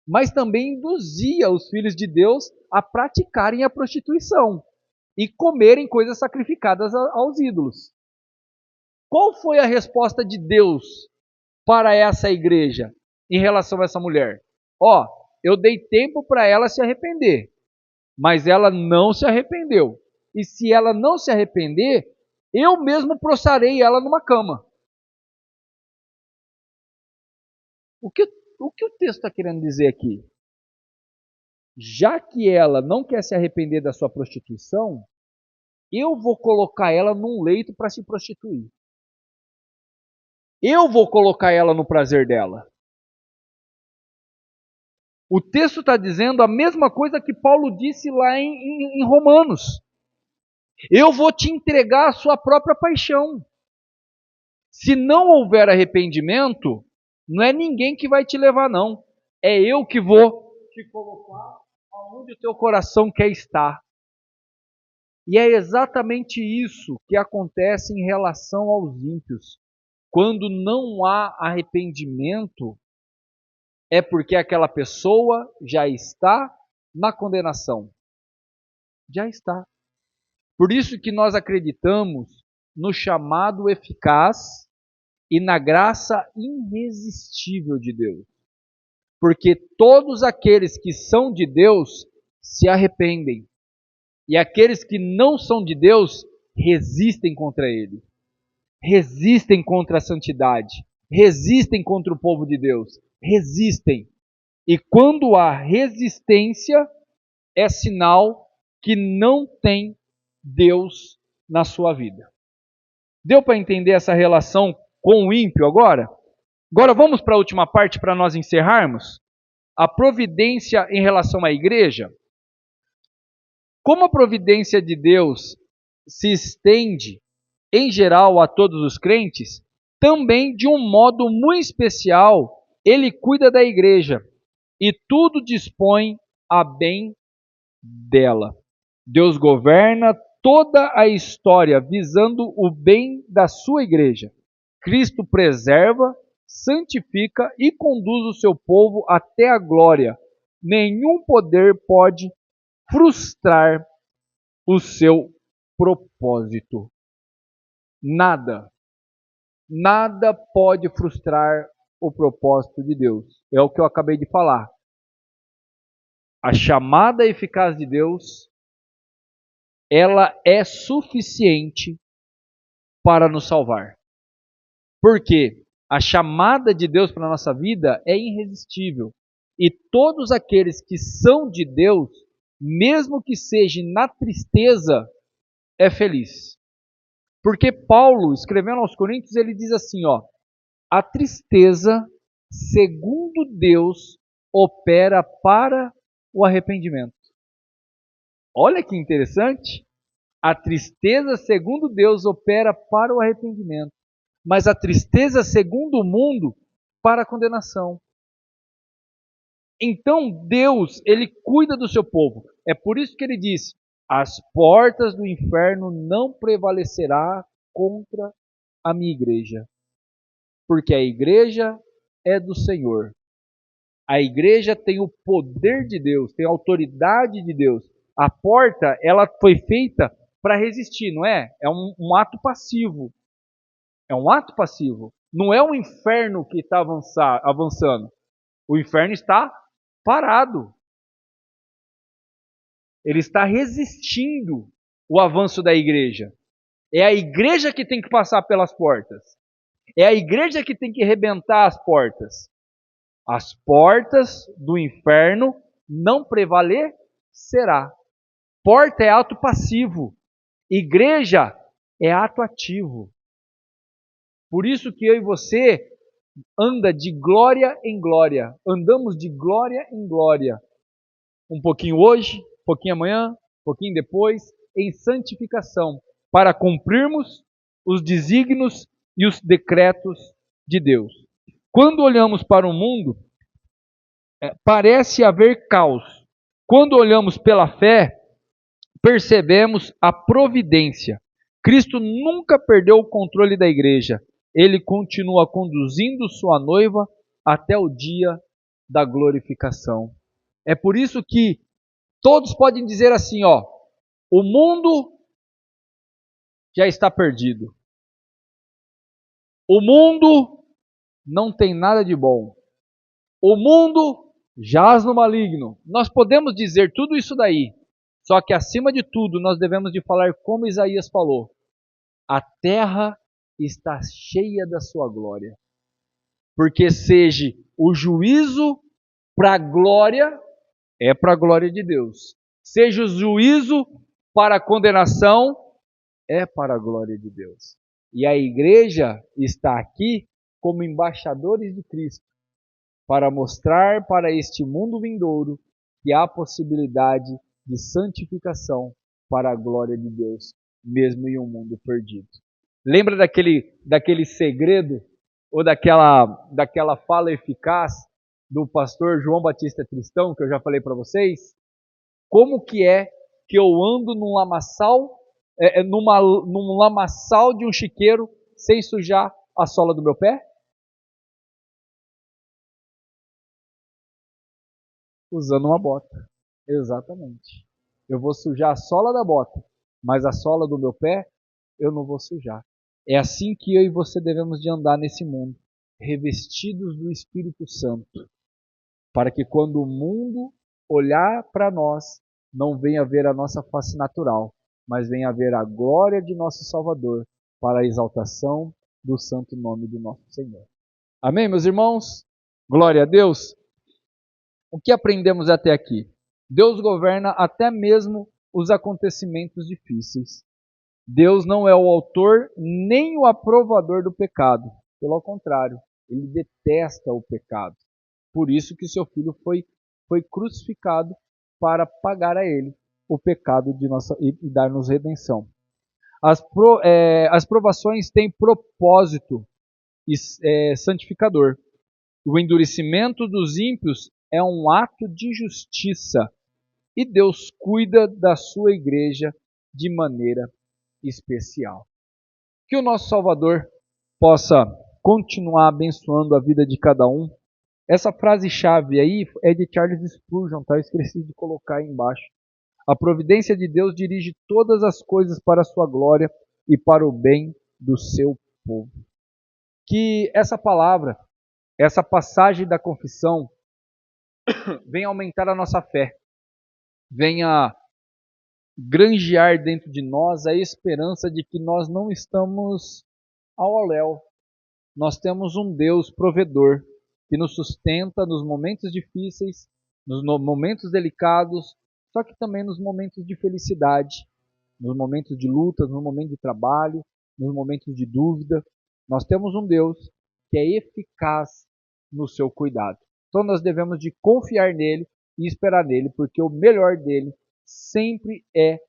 S1: mas também induzia os filhos de Deus a praticarem a prostituição e comerem coisas sacrificadas aos ídolos. Qual foi a resposta de Deus para essa igreja em relação a essa mulher? Ó, eu dei tempo para ela se arrepender, mas ela não se arrependeu. E se ela não se arrepender, eu mesmo prostrarei ela numa cama. O que o texto está querendo dizer aqui? Já que ela não quer se arrepender da sua prostituição, eu vou colocar ela num leito para se prostituir. Eu vou colocar ela no prazer dela. O texto está dizendo a mesma coisa que Paulo disse lá em Romanos. Eu vou te entregar a sua própria paixão. Se não houver arrependimento, não é ninguém que vai te levar, não. É eu que vou te colocar aonde o teu coração quer estar. E é exatamente isso que acontece em relação aos ímpios. Quando não há arrependimento, é porque aquela pessoa já está na condenação. Já está. Por isso que nós acreditamos no chamado eficaz e na graça irresistível de Deus. Porque todos aqueles que são de Deus se arrependem. E aqueles que não são de Deus resistem contra ele. Resistem contra a santidade. Resistem contra o povo de Deus. Resistem. E quando há resistência, é sinal que não tem Deus na sua vida. Deu para entender essa relação com o ímpio agora? Agora vamos para a última parte para nós encerrarmos. A providência em relação à igreja. Como a providência de Deus se estende em geral a todos os crentes, também de um modo muito especial, ele cuida da igreja e tudo dispõe a bem dela. Deus governa toda a história visando o bem da sua igreja. Cristo preserva, santifica e conduz o seu povo até a glória. Nenhum poder pode frustrar o seu propósito. Nada pode frustrar o propósito de Deus. É o que eu acabei de falar. A chamada eficaz de Deus, ela é suficiente para nos salvar. Porque a chamada de Deus para a nossa vida é irresistível. E todos aqueles que são de Deus, mesmo que seja na tristeza, é feliz. Porque Paulo, escrevendo aos Coríntios, ele diz assim, ó, a tristeza, segundo Deus, opera para o arrependimento. Olha que interessante. A tristeza, segundo Deus, opera para o arrependimento. Mas a tristeza, segundo o mundo, para a condenação. Então Deus, ele cuida do seu povo. É por isso que ele diz, As portas do inferno não prevalecerá contra a minha igreja, porque a igreja é do Senhor. A igreja tem o poder de Deus, tem a autoridade de Deus. A porta, ela foi feita para resistir, não é? É um ato passivo. É um ato passivo. Não é o inferno que está avançando. O inferno está parado. Ele está resistindo o avanço da igreja. É a igreja que tem que passar pelas portas. É a igreja que tem que arrebentar as portas. As portas do inferno não prevalecerá. Porta é ato passivo. Igreja é ato ativo. Por isso que eu e você anda de glória em glória. Andamos de glória em glória. Um pouquinho hoje, um pouquinho amanhã, um pouquinho depois, em santificação, para cumprirmos os desígnios e os decretos de Deus. Quando olhamos para o mundo, parece haver caos. Quando olhamos pela fé, percebemos a providência. Cristo nunca perdeu o controle da igreja. Ele continua conduzindo sua noiva até o dia da glorificação. É por isso que todos podem dizer assim, ó, o mundo já está perdido. O mundo não tem nada de bom. O mundo jaz no maligno. Nós podemos dizer tudo isso daí. Só que acima de tudo, nós devemos de falar como Isaías falou. A terra está cheia da sua glória. Porque seja o juízo para a glória, é para a glória de Deus. Seja o juízo para a condenação, é para a glória de Deus. E a igreja está aqui como embaixadores de Cristo, para mostrar para este mundo vindouro que há possibilidade de santificação para a glória de Deus, mesmo em um mundo perdido. Lembra daquele segredo, ou daquela fala eficaz do pastor João Batista Tristão, que eu já falei para vocês? Como que é que eu ando num lamaçal de um chiqueiro sem sujar a sola do meu pé? Usando uma bota. Exatamente. Eu vou sujar a sola da bota, mas a sola do meu pé eu não vou sujar. É assim que eu e você devemos de andar nesse mundo, revestidos do Espírito Santo, para que quando o mundo olhar para nós, não venha ver a nossa face natural, mas venha ver a glória de nosso Salvador, para a exaltação do santo nome do nosso Senhor. Amém, meus irmãos? Glória a Deus. O que aprendemos até aqui? Deus governa até mesmo os acontecimentos difíceis. Deus não é o autor nem o aprovador do pecado. Pelo contrário, ele detesta o pecado. Por isso que seu filho foi crucificado para pagar a ele o pecado e dar-nos redenção. As provações têm propósito santificador. O endurecimento dos ímpios é um ato de justiça e Deus cuida da sua igreja de maneira especial. Que o nosso Salvador possa continuar abençoando a vida de cada um. Essa frase-chave aí é de Charles Spurgeon, tá? Eu esqueci de colocar aí embaixo. A providência de Deus dirige todas as coisas para a sua glória e para o bem do seu povo. Que essa palavra, essa passagem da confissão, venha aumentar a nossa fé, venha granjear dentro de nós a esperança de que nós não estamos ao léu. Nós temos um Deus provedor que nos sustenta nos momentos difíceis, nos momentos delicados, só que também nos momentos de felicidade, nos momentos de luta, nos momentos de trabalho, nos momentos de dúvida. Nós temos um Deus que é eficaz no seu cuidado. Então nós devemos de confiar nele e esperar nele, porque o melhor dele sempre é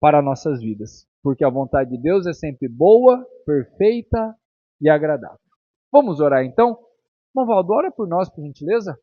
S1: para nossas vidas. Porque a vontade de Deus é sempre boa, perfeita e agradável. Vamos orar então? Valdo, ora por nós, por gentileza.